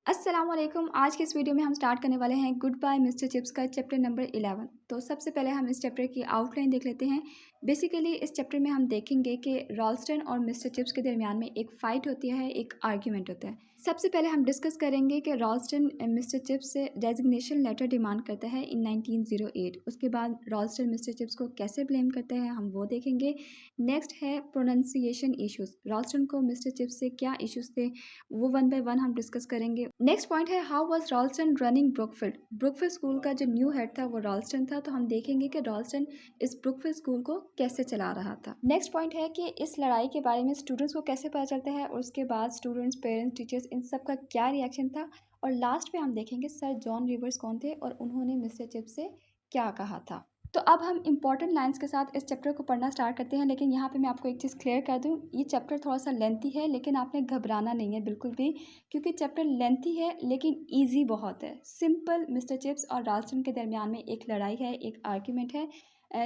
अस्सलाम वालेकुम। आज के इस वीडियो में हम स्टार्ट करने वाले हैं गुड बाय मिस्टर चिप्स का चैप्टर नंबर 11। तो सबसे पहले हम इस चैप्टर की आउटलाइन देख लेते हैं। बेसिकली इस चैप्टर में हम देखेंगे कि रॉल्स्टन और मिस्टर चिप्स के दरमियान में एक फ़ाइट होती है, एक आर्ग्यूमेंट होता है। सबसे पहले हम डिस्कस करेंगे कि रॉल्स्टन मिस्टर चिप्स से डेजिग्नेशन लेटर डिमांड करता है इन 1908। उसके बाद रॉल्स्टन मिस्टर चिप्स को कैसे ब्लेम करता है हम वो देखेंगे। नेक्स्ट है प्रोनाउंसिएशन इश्यूज़। रॉल्स्टन को मिस्टर चिप्स से क्या इश्यूज़ थे वो वन बाय वन हम डिस्कस करेंगे। नेक्स्ट पॉइंट है how was Rolston running Brookfield. Brookfield school का जो न्यू हेड था वो रॉल्स्टन था, तो हम देखेंगे कि रॉल्स्टन इस ब्रुकफील्ड स्कूल को कैसे चला रहा था। नेक्स्ट पॉइंट है कि इस लड़ाई के बारे में स्टूडेंट्स को कैसे पता चलता है और उसके बाद स्टूडेंट्स, पेरेंट्स, टीचर्स इन सब का क्या रिएक्शन था। और लास्ट पे हम देखेंगे सर जॉन रिवर्स कौन थे और उन्होंने मिस्टर चिप्स से क्या कहा था। तो अब हम इंपॉर्टेंट लाइंस के साथ इस चैप्टर को पढ़ना स्टार्ट करते हैं। लेकिन यहाँ पे मैं आपको एक चीज़ क्लियर कर दूँ, ये चैप्टर थोड़ा सा लेंथी है, लेकिन आपने घबराना नहीं है बिल्कुल भी, क्योंकि चैप्टर लेंथी है लेकिन इजी बहुत है। सिंपल मिस्टर चिप्स और रॉल्स्टन के दरमियान में एक लड़ाई है, एक आर्ग्यूमेंट है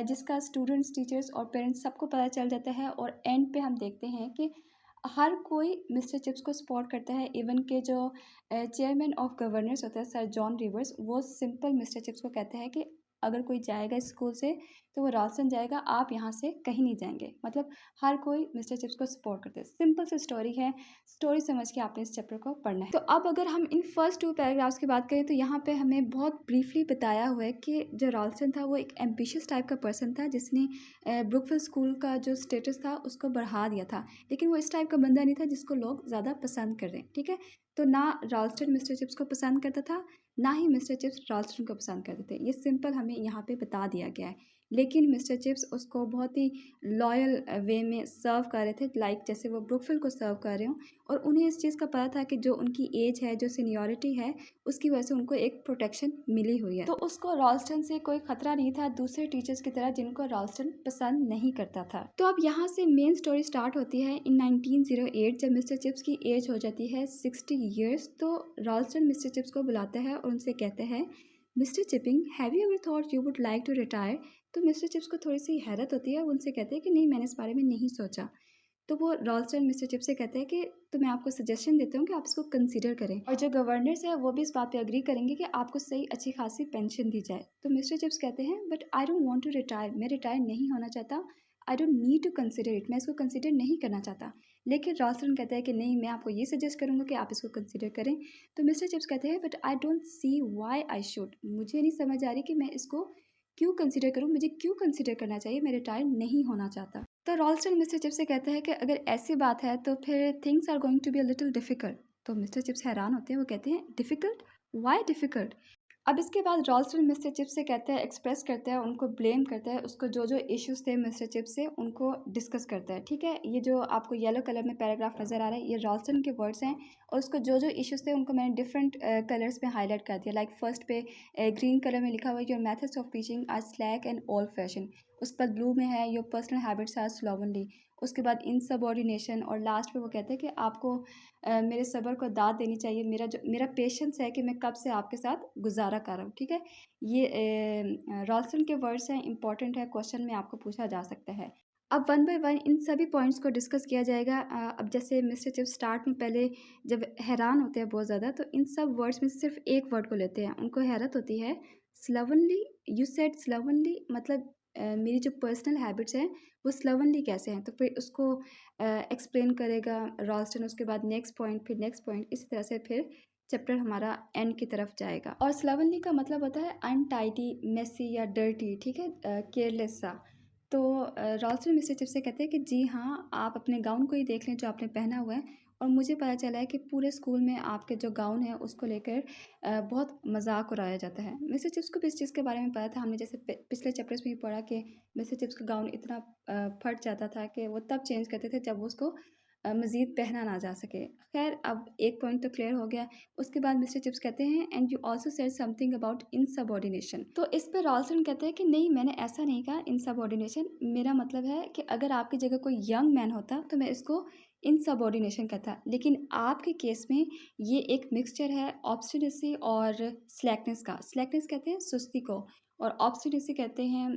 जिसका स्टूडेंट्स, टीचर्स और पेरेंट्स सबको पता चल जाता है। और एंड पे हम देखते हैं कि हर कोई मिस्टर चिप्स को सपोर्ट करता है। इवन के जो चेयरमैन ऑफ गवर्नर्स होता है सर जॉन रिवर्स, वो सिंपल मिस्टर चिप्स को कहते हैं कि अगर कोई जाएगा स्कूल से तो वो रॉल्स्टन जाएगा, आप यहाँ से कहीं नहीं जाएंगे। मतलब हर कोई मिस्टर चिप्स को सपोर्ट करते हैं। सिंपल सी स्टोरी है, स्टोरी समझ के आपने इस चैप्टर को पढ़ना है। तो अब अगर हम इन फर्स्ट 2 पैराग्राफ्स की बात करें तो यहाँ पे हमें बहुत ब्रीफली बताया हुआ है कि जो रॉल्स्टन था वो एक एम्बिशियस टाइप का पर्सन था जिसने ब्रुकफील्ड स्कूल का जो स्टेटस था उसको बढ़ा दिया था। लेकिन वो इस टाइप का बंदा नहीं था जिसको लोग ज़्यादा पसंद कर रहे हैं, ठीक है। तो ना रॉल्स्टन मिस्टर चिप्स को पसंद करता था, ना ही मिस्टर चिप्स रॉल्स्टन को पसंद करते थे। ये सिंपल हमें यहाँ पे बता दिया गया है। लेकिन मिस्टर चिप्स उसको बहुत ही लॉयल वे में सर्व कर रहे थे, लाइक जैसे वो ब्रुकफील्ड को सर्व कर रहे हों। और उन्हें इस चीज़ का पता था कि जो उनकी एज है, जो सीनियरिटी है, उसकी वजह से उनको एक प्रोटेक्शन मिली हुई है। तो उसको रॉल्स्टन से कोई खतरा नहीं था दूसरे टीचर्स की तरह जिनको रॉल्स्टन पसंद नहीं करता था। तो अब यहाँ से मेन स्टोरी स्टार्ट होती है इन 1908 जब मिस्टर चिप्स की एज हो जाती है 60 ईयर्स। तो रॉल्स्टन मिस्टर चिप्स को बुलाता है और उनसे कहते हैं Mister Chipping have you ever thought you would like to retire. तो मिस्टर चिप्स को थोड़ी सी हैरत होती है, वो उनसे कहते हैं कि नहीं, मैंने इस बारे में नहीं सोचा। तो वो रॉल्स्टन मिस्टर चिप्स से कहते हैं कि तो मैं आपको सजेशन देता हूँ कि आप इसको कंसीडर करें। और जो गवर्नर्स है वो भी इस बात पे अग्री करेंगे कि आपको सही अच्छी खासी पेंशन दी जाए। तो मिस्टर चिप्स कहते हैं but I don't want to retire, मैं रिटायर नहीं होना चाहता। I don't need to consider it, मैं इसको कंसिडर नहीं करना चाहता। लेकिन रॉल्स्टन कहता है कि नहीं, मैं आपको ये सजेस्ट करूँगा कि आप इसको कंसिडर करें। तो मिस्टर चिप्स कहते हैं but I don't see why I should, मुझे नहीं समझ आ रही कि मैं इसको क्यों कंसिडर करूँ, मुझे क्यों कंसिडर करना चाहिए, मैं रिटायर नहीं होना चाहता। तो रॉल्स्टन मिस्टर चिप्स से कहता है कि अगर ऐसी बात है तो फिर things are going to be a little difficult. तो मिस्टर चिप्स हैरान होते हैं, वो कहते हैं डिफ़िकल्ट, वाई डिफ़िकल्ट। अब इसके बाद रॉल्स्टन मिस्टर चिप्स से कहता है, एक्सप्रेस करता है, उनको ब्लेम करता है, उसको जो जो इश्यूज़ थे मिस्टर चिप्स से उनको डिस्कस करता है, ठीक है। ये जो आपको येलो कलर में पैराग्राफ नज़र आ रहा है ये रॉल्स्टन के वर्ड्स हैं। और उसको जो जो इश्यूज़ थे उनको मैंने डिफरेंट कलर्स में हाईलाइट कर दिया। लाइक फर्स्ट पे ग्रीन कलर में लिखा हुआ है your methods of teaching are slack and old fashion. उस पर ब्लू में है your personal habits are slovenly. उसके बाद इनसबऑर्डिनेशन। और लास्ट पे वो कहते हैं कि आपको मेरे सब्र को दाद देनी चाहिए, मेरा पेशेंस है कि मैं कब से आपके साथ गुजारा कर रहा हूँ, ठीक है। ये रॉल्स्टन के वर्ड्स हैं, इंपॉर्टेंट है, क्वेश्चन में आपको पूछा जा सकता है। अब वन बाय वन इन सभी पॉइंट्स को डिस्कस किया जाएगा। अब जैसे मिस्टर चिप्स स्टार्ट में पहले जब हैरान होते हैं बहुत ज़्यादा, तो इन सब वर्ड्स में सिर्फ एक वर्ड को लेते हैं। उनको हैरत होती है स्लोवनली, यू सेड स्लोवनली, मतलब मेरी जो पर्सनल हैबिट्स हैं वो स्लोवनली कैसे हैं। तो फिर उसको एक्सप्लेन करेगा रॉल्स्टन। उसके बाद नेक्स्ट पॉइंट, फिर नेक्स्ट पॉइंट, इसी तरह से फिर चैप्टर हमारा एंड की तरफ जाएगा। और स्लोवनली का मतलब होता है अनटाइडी, मेसी या डर्टी, ठीक है, केयरलेस सा। तो रॉल्स्टन मिस्टर चिप्स से कहते हैं कि जी हाँ, आप अपने गाउन को ही देख लें जो आपने पहना हुआ है, और मुझे पता चला है कि पूरे स्कूल में आपके जो गाउन है उसको लेकर बहुत मजाक उड़ाया जाता है। मिस्टर चिप्स को भी इस चीज़ के बारे में पता था। हमने जैसे पिछले चैप्टर्स में ही पढ़ा कि मिस्टर चिप्स का गाउन इतना फट जाता था कि वो तब चेंज करते थे जब वो उसको मज़ीद पहना ना जा सके। खैर, अब एक पॉइंट तो क्लियर हो गया। उसके बाद मिस्टर चिप्स कहते हैं and you also said something about insubordination. तो इस पर रॉल्स्टन कहते हैं कि नहीं, मैंने ऐसा नहीं कहा इनसबऑर्डिनेशन, मेरा मतलब है कि अगर आपकी जगह कोई यंग मैन होता तो मैं इसको इनसबऑर्डिनेशन कहता। लेकिन आपके केस में ये एक मिक्सचर है ऑब्स्टिनेसी और स्लैकनेस का। स्लैकनेस कहते हैं सुस्ती को, और ऑब्स्टिनेसी कहते हैं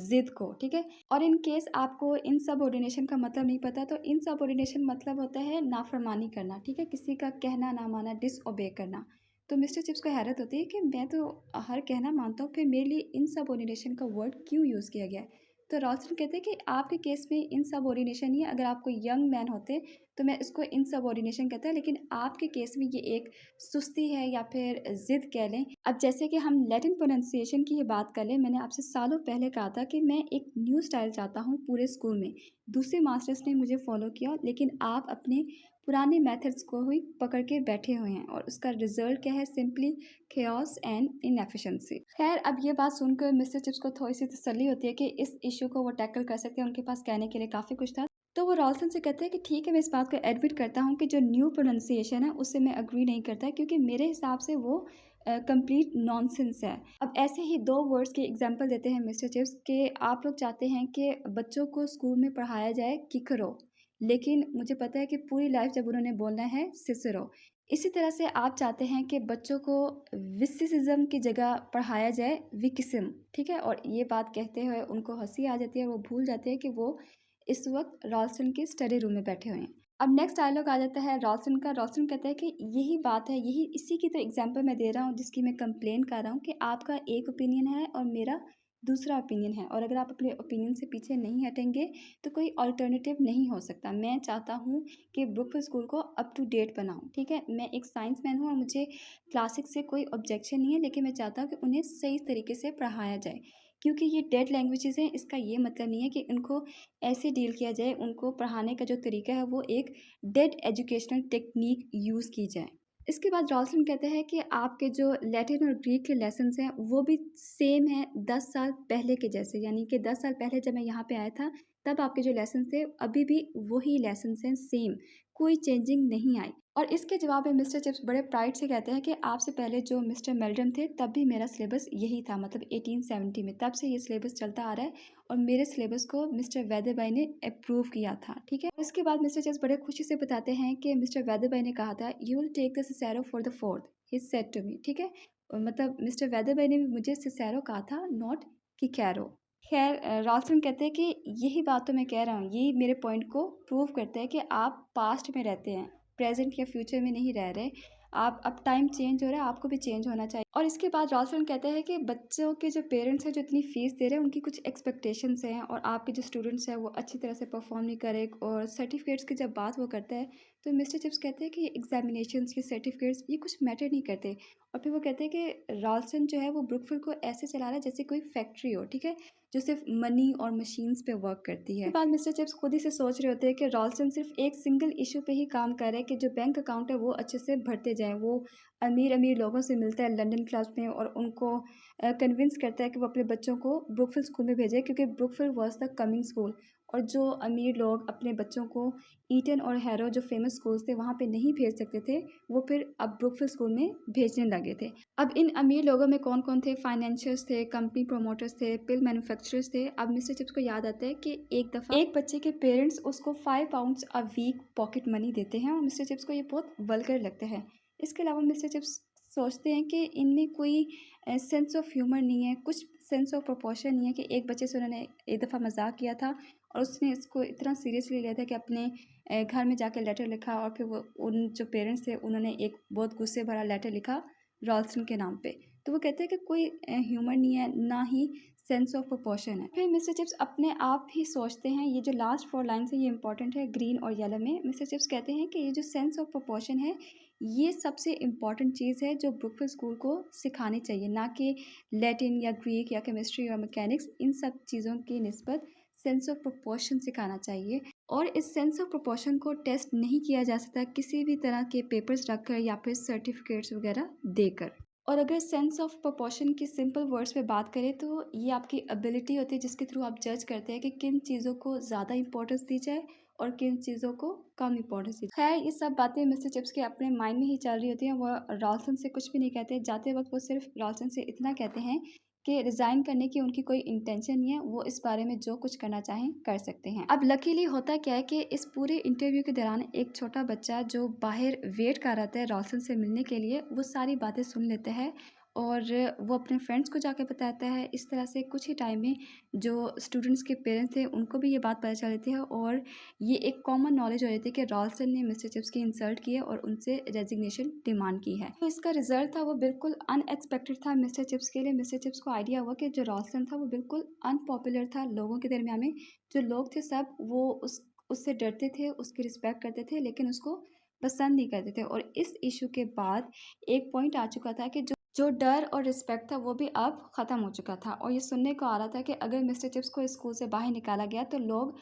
ज़िद को, ठीक है। और इन केस आपको इनसबऑर्डिनेशन का मतलब नहीं पता, तो इनसबऑर्डिनेशन मतलब होता है नाफरमानी करना, ठीक है, किसी का कहना ना माना, डिसओबे करना। तो मिस्टर चिप्स को हैरत होती है कि मैं तो हर कहना मानता हूँ, फिर मेरे लिए इनसबऑर्डिनेशन का वर्ड क्यों यूज़ किया गया है। तो रॉल्स्टन कहते हैं कि आपके केस में इनसबऑर्डिनेशन ही है, अगर आप कोई यंग मैन होते तो मैं इसको इनसबऑर्डिनेशन कहता है, लेकिन आपके केस में ये एक सुस्ती है या फिर ज़िद कह लें। अब जैसे कि हम लैटिन प्रोनाउंसिएशन की ही बात कर लें, मैंने आपसे सालों पहले कहा था कि मैं एक न्यू स्टाइल चाहता हूँ पूरे स्कूल में। दूसरे मास्टर्स ने मुझे फॉलो किया, लेकिन आप अपने पुराने मेथड्स को ही पकड़ के बैठे हुए हैं और उसका रिजल्ट क्या है, सिंपली chaos एंड इनएफिशिएंसी। खैर, अब ये बात सुनकर मिस्टर चिप्स को थोड़ी सी तसल्ली होती है कि इस इशू को वो टैकल कर सकते हैं, उनके पास कहने के लिए काफ़ी कुछ था। तो वो रॉल्सन से कहते हैं कि ठीक है, मैं इस बात को एडमिट करता हूँ कि जो न्यू प्रोनाउंसिएशन है उससे मैं अग्री नहीं करता, क्योंकि मेरे हिसाब से वो कंप्लीट नॉनसेंस है। अब ऐसे ही दो वर्ड्स की एग्जांपल देते हैं मिस्टर चिप्स के आप लोग चाहते हैं कि बच्चों को स्कूल में पढ़ाया जाए किकरो, लेकिन मुझे पता है कि पूरी लाइफ जब उन्होंने बोलना है सिसरो। इसी तरह से आप चाहते हैं कि बच्चों को विसिसिज्म की जगह पढ़ाया जाए विकिस्म, ठीक है। और ये बात कहते हुए उनको हंसी आ जाती है, वो भूल जाते हैं कि वो इस वक्त रॉल्स्टन के स्टडी रूम में बैठे हुए हैं। अब नेक्स्ट डायलॉग आ जाता है रॉल्स्टन का। रॉल्स्टन कहता है कि यही बात है, यही इसी की तो एग्जांपल मैं दे रहा हूँ जिसकी मैं कंप्लेन कर रहा हूँ कि आपका एक ओपिनियन है और मेरा दूसरा ओपिनियन है, और अगर आप अपने ओपिनियन से पीछे नहीं हटेंगे तो कोई अल्टरनेटिव नहीं हो सकता। मैं चाहता हूँ कि ब्रुकफील्ड स्कूल को अप टू डेट बनाऊँ, ठीक है। मैं एक साइंस मैन हूँ और मुझे क्लासिक से कोई ऑब्जेक्शन नहीं है, लेकिन मैं चाहता हूँ कि उन्हें सही तरीके से पढ़ाया जाए, क्योंकि ये डेड लैंग्वेजेस हैं। इसका ये मतलब नहीं है कि उनको ऐसे डील किया जाए, उनको पढ़ाने का जो तरीका है वो एक डेड एजुकेशनल टेक्निक यूज़ की जाए। इसके बाद रॉल्सन कहते हैं कि आपके जो लैटिन और ग्रीक के लेसन्स हैं वो भी सेम है 10 साल पहले के जैसे, यानी कि 10 साल पहले जब मैं यहाँ पे आया था तब आपके जो लेसन्स थे अभी भी वही लेसन्स हैं, सेम, कोई चेंजिंग नहीं आई। और इसके जवाब में मिस्टर चिप्स बड़े प्राइड से कहते हैं कि आपसे पहले जो मिस्टर मेल्डम थे तब भी मेरा सिलेबस यही था, मतलब 1870 में, तब से ये सिलेबस चलता आ रहा है और मेरे सिलेबस को मिस्टर वैद्यभाई ने अप्रूव किया था, ठीक है। इसके बाद मिस्टर चिप्स बड़े खुशी से बताते हैं कि मिस्टर वैद्यभाई ने कहा था you will take the Cicero for the fourth, he said to me, ठीक है। और मतलब मिस्टर वैद्यभाई ने भी मुझे सिसैरो कहा था, नॉट किकैरो। खैर, रॉल्सन कहते हैं कि यही बात तो मैं कह रहा हूँ, यही मेरे पॉइंट को प्रूव करता है कि आप पास्ट में रहते हैं, प्रेजेंट या फ्यूचर में नहीं रह रहे। आप अब टाइम चेंज हो रहा है, आपको भी चेंज होना चाहिए। और इसके बाद रॉल्सन कहते हैं कि बच्चों के जो पेरेंट्स हैं जो इतनी फीस दे रहे हैं उनकी कुछ एक्सपेक्टेशंस हैं, और आपके जो स्टूडेंट्स हैं वो अच्छी तरह से परफॉर्म नहीं करे। और सर्टिफिकेट्स की जब बात वो करता है तो मिस्टर चिप्स कहते हैं कि एग्जामिनेशंस के सर्टिफिकेट्स ये कुछ मैटर नहीं करते। और फिर वो कहते हैं कि रॉल्सन जो है वो ब्रुकफील्ड को ऐसे चला रहा है जैसे कोई फैक्ट्री हो, ठीक है, जो सिर्फ मनी और मशीन्स पे वर्क करती है। बाद मिस्टर चिप्स खुद ही से सोच रहे होते हैं कि रॉल्सन सिर्फ एक सिंगल इशू पे ही काम कर रहे हैं कि जो बैंक अकाउंट है वो अच्छे से भरते जाएं। वो अमीर अमीर लोगों से मिलता है लंदन क्लास में और उनको कन्विंस करता है कि वो अपने बच्चों को ब्रुकफील्ड स्कूल में भेजे, क्योंकि Brookfield was the coming school. और जो अमीर लोग अपने बच्चों को ईटन और हैरो जो फेमस स्कूल्स थे वहाँ पे नहीं भेज सकते थे, वो फिर अब ब्रुकफील्ड स्कूल में भेजने लगे थे। अब इन अमीर लोगों में कौन कौन थे? फाइनेंशियर्स थे, कंपनी प्रोमोटर्स थे, पिल मैन्युफैक्चरर्स थे। अब मिस्टर चिप्स को याद आता है कि एक दफ़ा एक बच्चे के पेरेंट्स उसको 5 pounds a week pocket money देते हैं, और मिस्टर चिप्स को ये बहुत वल्गर लगता है। इसके अलावा मिस्टर चिप्स सोचते हैं कि इनमें कोई सेंस ऑफ ह्यूमर नहीं है, कुछ सेंस ऑफ प्रोपोर्शन नहीं है कि एक बच्चे से उन्होंने एक दफ़ा मजाक किया था और उसने इसको इतना सीरियसली लिया था कि अपने घर में जाकर लेटर लिखा, और फिर वो उन जो पेरेंट्स थे उन्होंने एक बहुत गुस्से भरा लेटर लिखा रॉल्सन के नाम पे। तो वो कहते हैं कि कोई ह्यूमर नहीं है, ना ही सेंस ऑफ प्रोपोर्शन है। फिर मिस्टर चिप्स अपने आप ही सोचते हैं, ये जो लास्ट 4 लाइन्स है ये इंपॉर्टेंट है, ग्रीन और येलो में। मिस्टर चिप्स कहते हैं कि ये जो सेंस ऑफ प्रोपोर्शन है ये सबसे इम्पॉर्टेंट चीज़ है जो ब्रुकफील्ड स्कूल को सिखानी चाहिए, ना कि लैटिन या ग्रीक या केमिस्ट्री या मैकेनिक्स। इन सब चीज़ों की निस्बत सेंस ऑफ प्रोपोर्शन सिखाना चाहिए, और इस सेंस ऑफ प्रोपोर्शन को टेस्ट नहीं किया जा सकता किसी भी तरह के पेपर्स रखकर या फिर सर्टिफिकेट्स वगैरह देकर। और अगर सेंस ऑफ प्रोपोर्शन की सिंपल वर्ड्स पे बात करें तो ये आपकी एबिलिटी होती है जिसके थ्रू आप जज करते हैं कि किन चीज़ों को ज़्यादा इंपॉर्टेंस दी जाए और किन चीज़ों को कम इंपॉर्टेंस दी। खैर, ये सब बातें मिस्टर चिप्स के अपने माइंड में ही चल रही होती हैं। वो रॉल्सन से कुछ भी नहीं कहते। जाते वक्त वो सिर्फ रॉल्सन से इतना कहते हैं कि रिज़ाइन करने की उनकी कोई इंटेंशन नहीं है, वो इस बारे में जो कुछ करना चाहें कर सकते हैं। अब लकीली होता क्या है कि इस पूरे इंटरव्यू के दौरान एक छोटा बच्चा जो बाहर वेट कर रहा था रॉल्सन से मिलने के लिए, वो सारी बातें सुन लेता है और वो अपने फ्रेंड्स को जाके बताता है। इस तरह से कुछ ही टाइम में जो स्टूडेंट्स के पेरेंट्स थे उनको भी ये बात पता चल जाती है और ये एक कॉमन नॉलेज हो जाती है कि रॉल्स्टन ने मिस्टर चिप्स की इंसल्ट की है और उनसे रेजिग्नेशन डिमांड की है। तो इसका रिजल्ट था वो बिल्कुल अनएक्सपेक्टेड था मिस्टर चिप्स के लिए। मिस्टर चिप्स को आइडिया हुआ कि जो रॉल्स्टन था वो बिल्कुल अनपॉपुलर था लोगों के दरमियान में। जो लोग थे सब वो उससे डरते थे, उसकी रिस्पेक्ट करते थे, लेकिन उसको पसंद नहीं करते थे। और इस इशू के बाद एक पॉइंट आ चुका था कि जो डर और रिस्पेक्ट था वो भी अब ख़त्म हो चुका था और ये सुनने को आ रहा था कि अगर मिस्टर चिप्स को स्कूल से बाहर निकाला गया तो लोग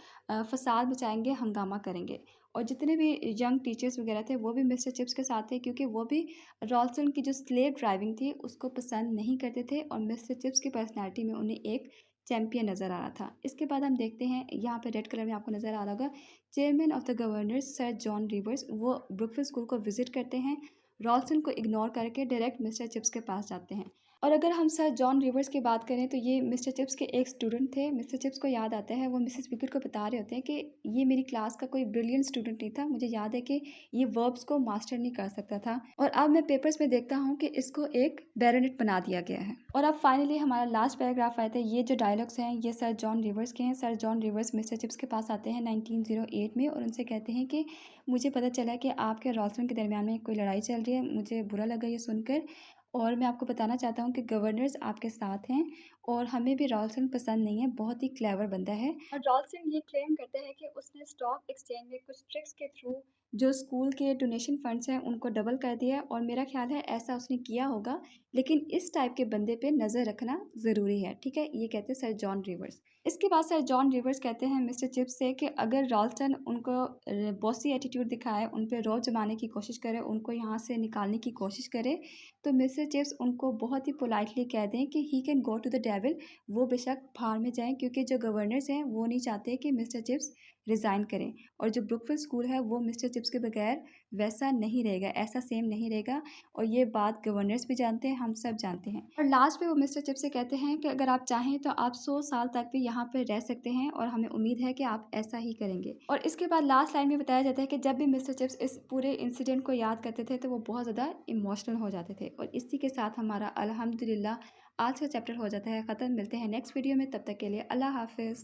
फसाद मचाएंगे, हंगामा करेंगे। और जितने भी यंग टीचर्स वगैरह थे वो भी मिस्टर चिप्स के साथ थे, क्योंकि वो भी रॉल्स्टन की जो स्लेव ड्राइविंग थी उसको पसंद नहीं करते थे और मिस्टर चिप्स की पर्सनैलिटी में उन्हें एक चैम्पियन नज़र आ रहा था। इसके बाद हम देखते हैं यहाँ पे रेड कलर में आपको नज़र आ रहा होगा, chairman of the governors sir John reverse वो ब्रुकफील्ड स्कूल को विजिट करते हैं। रॉल्स्टन को इग्नोर करके डायरेक्ट मिस्टर चिप्स के पास जाते हैं। और अगर हम सर जॉन रिवर्स की बात करें तो ये मिस्टर चिप्स के एक स्टूडेंट थे। मिस्टर चिप्स को याद आता है, वो मिसेस विकेट को बता रहे होते हैं कि ये मेरी क्लास का कोई ब्रिलियंट स्टूडेंट नहीं था, मुझे याद है कि ये वर्ब्स को मास्टर नहीं कर सकता था और अब मैं पेपर्स में देखता हूँ कि इसको एक बैरोनेट बना दिया गया है। और अब फाइनली हमारा लास्ट पैराग्राफ आया था। ये जो डायलॉग्स हैं ये सर जॉन रिवर्स के हैं। Sir John reverse mister chips के पास आते हैं 1908 में और उनसे कहते हैं कि मुझे पता चला कि आपके और रॉल्स्टन के दरमियान में कोई लड़ाई चल रही है, मुझे बुरा लगा ये सुनकर और मैं आपको बताना चाहता हूँ कि गवर्नर्स आपके साथ हैं और हमें भी रॉल्स्टन पसंद नहीं है, बहुत ही क्लेवर बंदा है। और रॉल्स्टन ये क्लेम करता है कि उसने स्टॉक एक्सचेंज में कुछ ट्रिक्स के थ्रू जो स्कूल के डोनेशन फंड्स हैं उनको डबल कर दिया है और मेरा ख्याल है ऐसा उसने किया होगा, लेकिन इस टाइप के बंदे पे नज़र रखना ज़रूरी है, ठीक है, ये कहते हैं सर जॉन रिवर्स। इसके बाद सर जॉन रिवर्स कहते हैं मिस्टर चिप्स से कि अगर रॉल्स्टन उनको बॉसी एटीट्यूड दिखाए, उन पे रौब जमाने की कोशिश करे, उनको यहाँ से निकालने की कोशिश करे, तो मिस्टर चिप्स उनको बहुत ही पोलाइटली कह दें कि he can go to the devil, वो बेशक भाड़ में जाएं, क्योंकि जो गवर्नर्स हैं वो नहीं चाहते कि मिस्टर चिप्स रिज़ाइन करें और जो ब्रुकफील्ड स्कूल है वो मिस्टर चिप्स के बगैर वैसा नहीं रहेगा, ऐसा सेम नहीं रहेगा। और ये बात गवर्नर्स भी जानते हैं, हम सब जानते हैं। और लास्ट में वो मिस्टर चिप्स से कहते हैं कि अगर आप चाहें तो आप 100 साल तक भी यहाँ पर रह सकते हैं और हमें उम्मीद है कि आप ऐसा ही करेंगे। और इसके बाद लास्ट लाइन में बताया जाता है कि जब भी मिस्टर चिप्स इस पूरे इंसिडेंट को याद करते थे तो वो बहुत ज़्यादा इमोशनल हो जाते थे। और इसी के साथ हमारा अल्हम्दुलिल्लाह आज का चैप्टर हो जाता है ख़त्म। मिलते हैं नेक्स्ट वीडियो में, तब तक के लिए अल्लाह हाफिज़।